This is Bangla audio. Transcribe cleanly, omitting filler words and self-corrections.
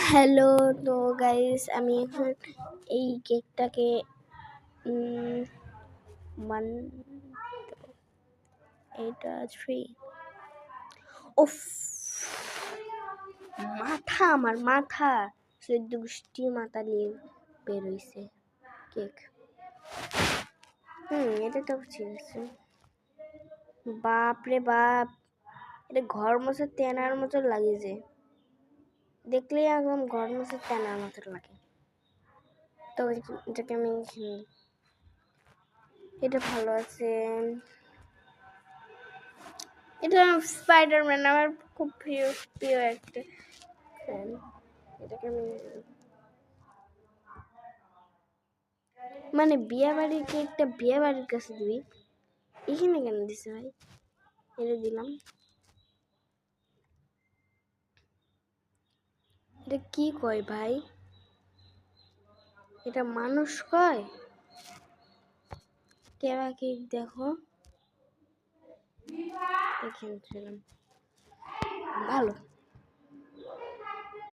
হ্যালো, তো গাইস আমি এখন এই কেকটাকে মান এইটা ফ্রি। উফ, আমার মাথা সদ্য গোষ্ঠী মাথা নিয়ে বেরোইছে কেক। এটা তো ঠিক আছে। বাপ রে বাপ, এটা ঘর মোছার তেনার মতো লাগিয়েছে, দেখলেই একদম ঘর মোছার তেনার মতো লাগে। তো এটাকে আমি এটা ভালো আছে। এটা স্পাইডারম্যান, আমার খুব প্রিয় প্রিয় একটা ফ্যান। এটাকে আমি মানে বিয়ে বাড়ির কেকটা বিয়ে বাড়ির কাছে দিবি, এখানে কেন দিছে ভাই? এটা দিলাম। এটা কি কয় ভাই? এটা মানুষ কয়? কেবা কেক দেখো, এখানে ছিলাম ভালো।